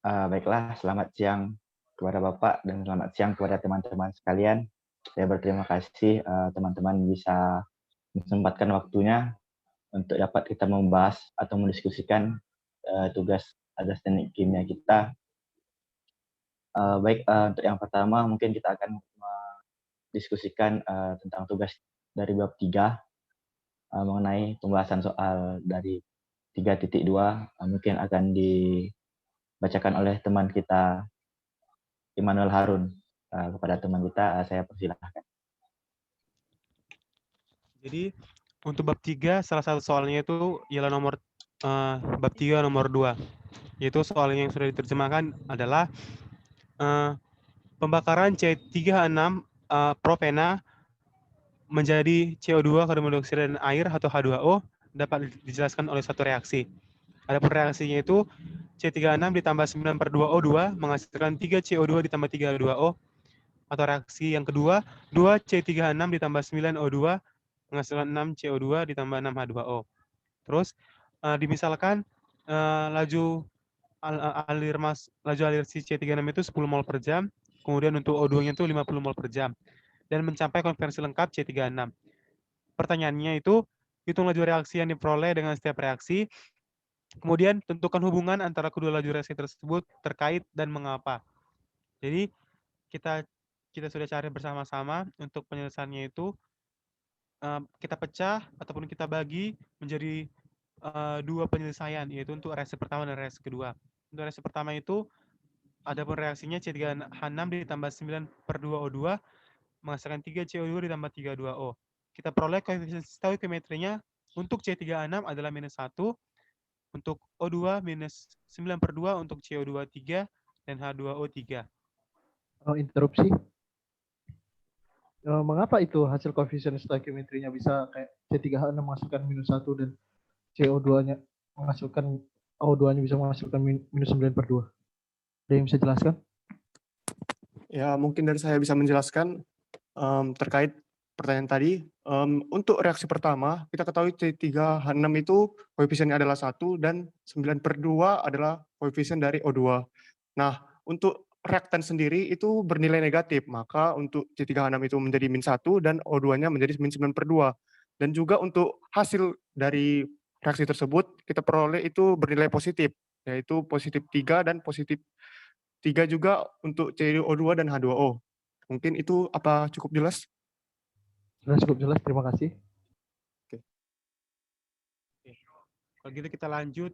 Baiklah, selamat siang kepada Bapak dan selamat siang kepada teman-teman sekalian. Saya berterima kasih teman-teman bisa menyempatkan waktunya untuk dapat kita membahas atau mendiskusikan tugas teknik kimia kita. Untuk yang pertama mungkin kita akan mendiskusikan tentang tugas dari bab 3 mengenai pembahasan soal dari 3.2 mungkin akan dibacakan oleh teman kita Immanuel Harun. Kepada teman kita, saya persilahkan. Jadi untuk bab 3 salah satu soalnya itu ialah bab 3 nomor 2. Yaitu soalnya yang sudah diterjemahkan adalah pembakaran C3H6 propena menjadi CO2, karbon dioksida dan air atau H2O dapat dijelaskan oleh satu reaksi. Adapun reaksinya itu C3H6 ditambah 9/2O2 menghasilkan 3 CO2 ditambah 3 H2O. Atau reaksi yang kedua, 2 C3H6 ditambah 9 O2 menghasilkan 6 CO2 ditambah 6 H2O. Terus dimisalkan laju alir si C36 itu 10 mol per jam, kemudian untuk O2-nya itu 50 mol per jam, dan mencapai konversi lengkap C36. Pertanyaannya itu, hitung laju reaksi yang diperoleh dengan setiap reaksi, kemudian tentukan hubungan antara kedua laju reaksi tersebut terkait dan mengapa. Jadi kita sudah cari bersama-sama untuk penyelesaiannya itu kita pecah ataupun kita bagi menjadi 2 penyelesaian, yaitu untuk reaksi pertama dan reaksi kedua. Untuk reaksi pertama itu adapun reaksinya C3H6 ditambah 9/2O2 menghasilkan 3 CO2 ditambah 3 H2O. Kita peroleh koefisien stoikiometrinya untuk C3H6 adalah -1, untuk O2 -9/2, untuk CO2 3 dan H2O 3. Interupsi. Mengapa itu hasil koefisien stoikiometrinya bisa kayak C3H6 menghasilkan -1 dan CO2-nya menghasilkan O2-nya bisa menghasilkan -9/2? Ada yang bisa jelaskan? Ya, mungkin dari saya bisa menjelaskan terkait pertanyaan tadi. Untuk reaksi pertama, kita ketahui C3H6 itu koefisiennya adalah 1 dan 9/2 adalah koefisien dari O2. Nah, untuk reaktan sendiri itu bernilai negatif, maka untuk C3H6 itu menjadi -1 dan O2-nya menjadi -9/2. Dan juga untuk hasil dari reaksi tersebut kita peroleh itu bernilai positif, yaitu +3 dan +3 juga untuk CO2 dan H2O. Mungkin itu apa cukup jelas? Sudah cukup jelas, terima kasih. Oke. Kalau gitu kita lanjut.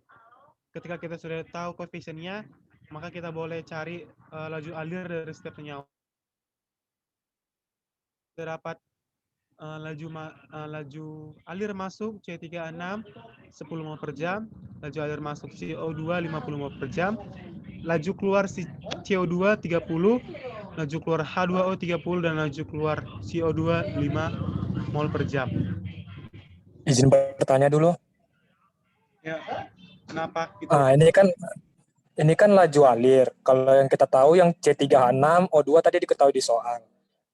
Ketika kita sudah tahu koefisiennya, maka kita boleh cari laju alir dari setiap senyawa. Terdapat laju alir masuk C3H6 10 mol per jam, laju alir masuk CO2 50 mol per jam, laju keluar CO2 30, laju keluar H2O 30, dan laju keluar CO2 5 mol per jam. Izin bertanya dulu. Ya, kenapa? Ini kan laju alir. Kalau yang kita tahu yang C3H6, O2 tadi diketahui di soal.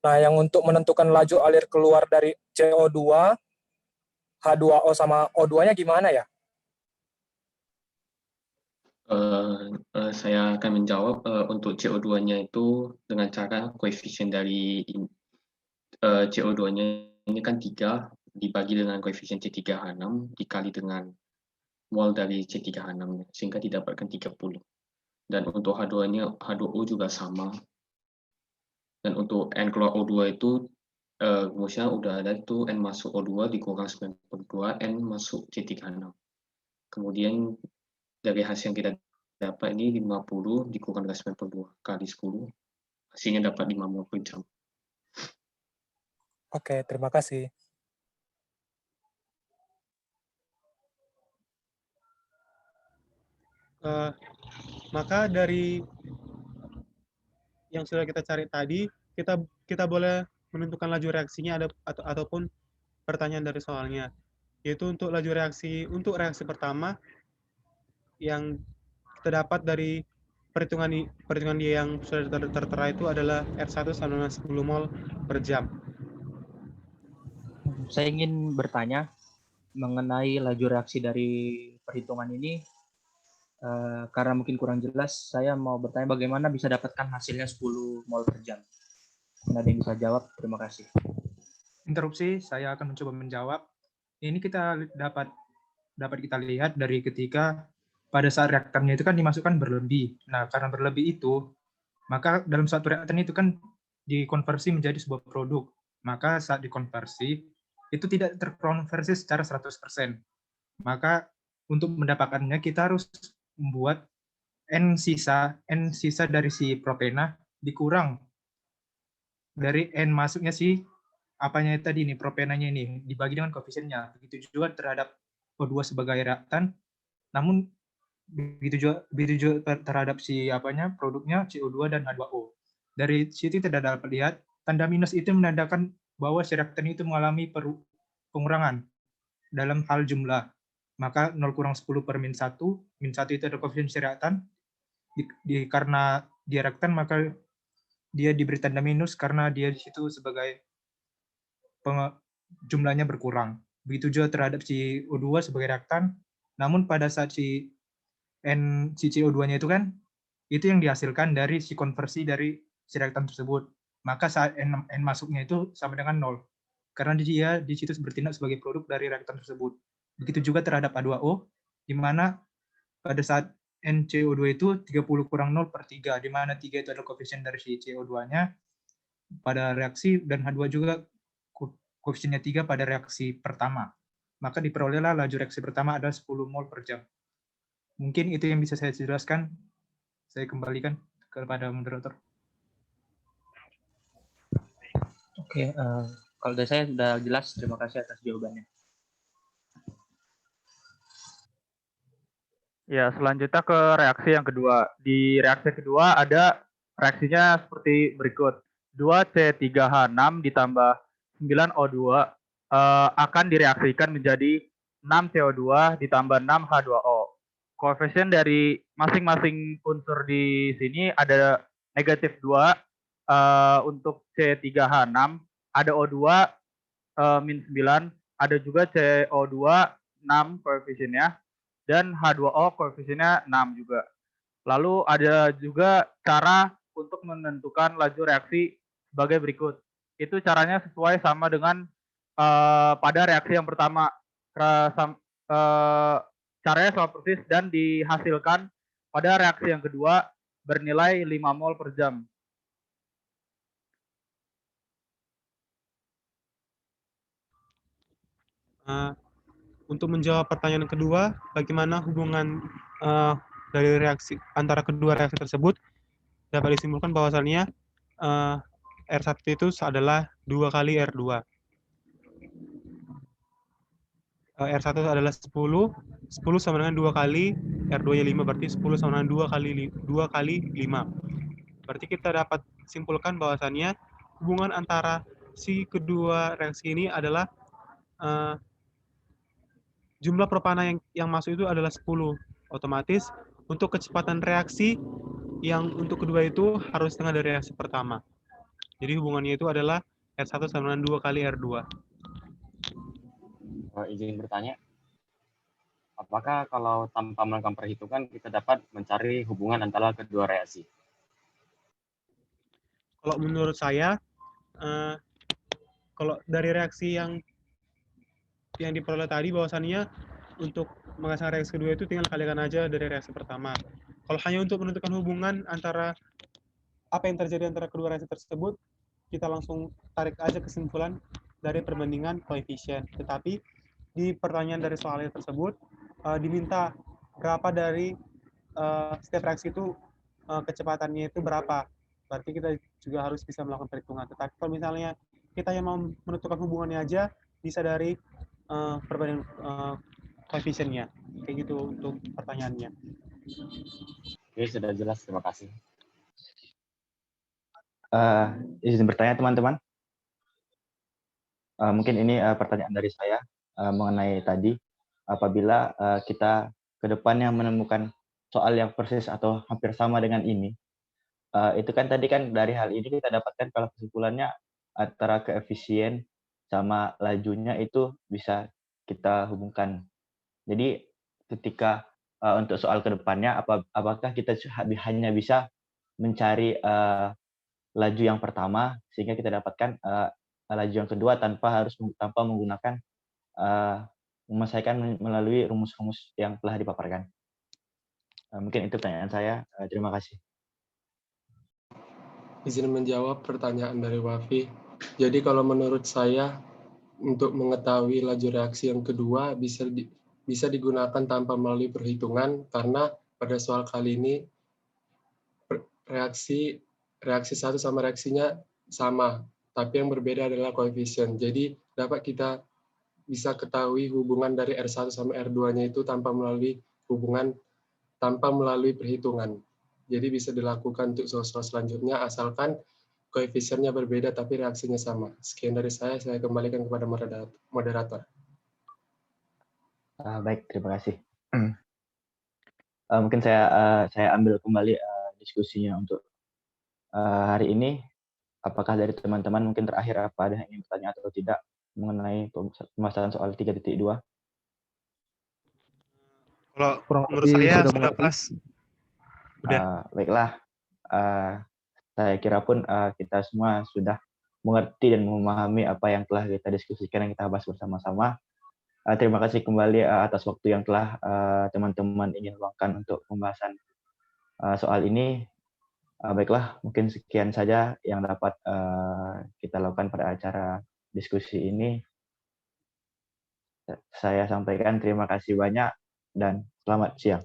Nah, yang untuk menentukan laju alir keluar dari CO2, H2O sama O2-nya gimana ya? Saya akan menjawab untuk CO2-nya itu dengan cara koefisien dari CO2-nya ini kan 3 dibagi dengan koefisien C3H6 dikali dengan mol dari C3H6 sehingga didapatkan 30. Dan untuk H2O juga sama. Dan untuk N keluar O2 itu rumusnya udah ada itu N masuk O2 dikurang 9/2 N masuk C3H6. Kemudian dari hasil yang kita dapat ini 50 dikurang dengan 9/2 kali 10, hasilnya dapat 5 mol per jam. Oke, terima kasih. Maka dari yang sudah kita cari tadi, kita boleh menentukan laju reaksinya ataupun pertanyaan dari soalnya, yaitu untuk laju reaksi pertama yang kita dapat dari perhitungan dia yang sudah tertera itu adalah R1 sama dengan 10 mol per jam. Saya ingin bertanya mengenai laju reaksi dari perhitungan ini. Karena mungkin kurang jelas, saya mau bertanya bagaimana bisa dapatkan hasilnya 10 mol per jam. Ada yang bisa jawab? Terima kasih. Interupsi, saya akan mencoba menjawab. Ini kita dapat kita lihat dari ketika pada saat reaktannya itu kan dimasukkan berlebih. Nah, karena berlebih itu, maka dalam satu reaktan itu kan dikonversi menjadi sebuah produk. Maka saat dikonversi, itu tidak terkonversi secara 100%. Maka untuk mendapatkannya kita harus membuat N sisa dari si propena dikurang dari N masuknya si apanya tadi nih, propenanya ini dibagi dengan koefisiennya. Begitu juga terhadap O2 sebagai reaktan, namun begitu juga terhadap si apanya produknya CO2 dan H2O. Dari situ tidak dapat lihat tanda minus itu menandakan bahwa si reaktan itu mengalami pengurangan dalam hal jumlah. Maka 0 kurang 10 per min 1 itu adalah koefisien si reaktan. Karena dia reaktan maka dia diberi tanda minus karena dia di situ sebagai jumlahnya berkurang. Begitu juga terhadap si O2 sebagai reaktan. Namun pada saat si CO2-nya itu kan itu yang dihasilkan dari si konversi dari si reaktan tersebut. Maka saat N masuknya itu sama dengan 0. Karena dia di situ bertindak sebagai produk dari reaktan tersebut. Begitu juga terhadap H2O, di mana pada saat NCO2 itu 30 kurang 0 per 3, di mana 3 itu adalah koefisien dari si CO2-nya pada reaksi, dan H2 juga koefisiennya 3 pada reaksi pertama. Maka diperolehlah laju reaksi pertama adalah 10 mol per jam. Mungkin itu yang bisa saya jelaskan. Saya kembalikan kepada moderator. Oke, kalau dari saya sudah jelas. Terima kasih atas jawabannya. Ya, selanjutnya ke reaksi yang kedua. Di reaksi kedua ada reaksinya seperti berikut. 2C3H6 ditambah 9O2 akan direaksikan menjadi 6CO2 ditambah 6H2O. Koefisien dari masing-masing unsur di sini ada negatif 2 untuk C3H6, ada O2 min 9, ada juga CO2 6 koefisiennya, dan H2O koefisiennya 6 juga. Lalu ada juga cara untuk menentukan laju reaksi sebagai berikut. Itu caranya sesuai sama dengan pada reaksi yang pertama. Caranya sama persis dan dihasilkan pada reaksi yang kedua bernilai 5 mol per jam. Untuk menjawab pertanyaan kedua, bagaimana hubungan dari reaksi antara kedua reaksi tersebut, dapat disimpulkan bahwasannya R1 itu adalah 2 kali R2. R1 adalah 10 sama dengan 2 kali, R2-nya 5, berarti 10 sama dengan 2 kali 5. Berarti kita dapat simpulkan bahwasannya hubungan antara si kedua reaksi ini adalah jumlah propana yang masuk itu adalah 10. Otomatis untuk kecepatan reaksi yang untuk kedua itu harus setengah dari reaksi pertama. Jadi hubungannya itu adalah R1 sama dengan 2 kali R2. Izin bertanya, apakah kalau tanpa melakukan perhitungan kita dapat mencari hubungan antara kedua reaksi? Kalau menurut saya, kalau dari reaksi yang diperoleh tadi, bahwasannya untuk menghasilkan reaksi kedua itu tinggal kalikan aja dari reaksi pertama. Kalau hanya untuk menentukan hubungan antara apa yang terjadi antara kedua reaksi tersebut, kita langsung tarik aja kesimpulan dari perbandingan koefisien. Tetapi di pertanyaan dari soalnya tersebut diminta berapa dari setiap reaksi itu kecepatannya itu berapa. Berarti kita juga harus bisa melakukan perhitungan. Tetapi kalau misalnya kita yang mau menentukan hubungannya aja, bisa dari perbandingan koefisiennya. Kayak gitu untuk pertanyaannya. Oke, sudah jelas. Terima kasih. Izin bertanya teman-teman. Mungkin ini pertanyaan dari saya mengenai tadi, apabila kita ke depannya menemukan soal yang persis atau hampir sama dengan ini, itu kan tadi kan dari hal ini kita dapatkan kalau kesimpulannya antara koefisien sama lajunya itu bisa kita hubungkan. Jadi ketika untuk soal kedepannya, apakah kita hanya bisa mencari laju yang pertama sehingga kita dapatkan laju yang kedua tanpa menggunakan menyelesaikan melalui rumus-rumus yang telah dipaparkan. Mungkin itu pertanyaan saya. Terima kasih. Izin menjawab pertanyaan dari Wafi. Jadi kalau menurut saya untuk mengetahui laju reaksi yang kedua bisa digunakan tanpa melalui perhitungan, karena pada soal kali ini reaksi satu sama reaksinya sama, tapi yang berbeda adalah koefisien. Jadi dapat kita bisa ketahui hubungan dari R1 sama R2-nya itu tanpa melalui perhitungan. Jadi bisa dilakukan untuk soal-soal selanjutnya asalkan koefisiennya berbeda tapi reaksinya sama. Sekian dari saya kembalikan kepada moderator. Baik, terima kasih. Mungkin saya ambil kembali diskusinya untuk hari ini. Apakah dari teman-teman mungkin terakhir ada yang ingin bertanya atau tidak mengenai pembahasan soal 3.2? Kalau Kurang menurut lebih saya sudah sudah mengerti. pas. Udah. Baiklah, saya kira pun kita semua sudah mengerti dan memahami apa yang telah kita diskusikan, yang kita bahas bersama-sama. Terima kasih kembali atas waktu yang telah teman-teman ingin luangkan untuk pembahasan soal ini. Baiklah, mungkin sekian saja yang dapat kita lakukan pada acara diskusi ini. Saya sampaikan terima kasih banyak dan selamat siang.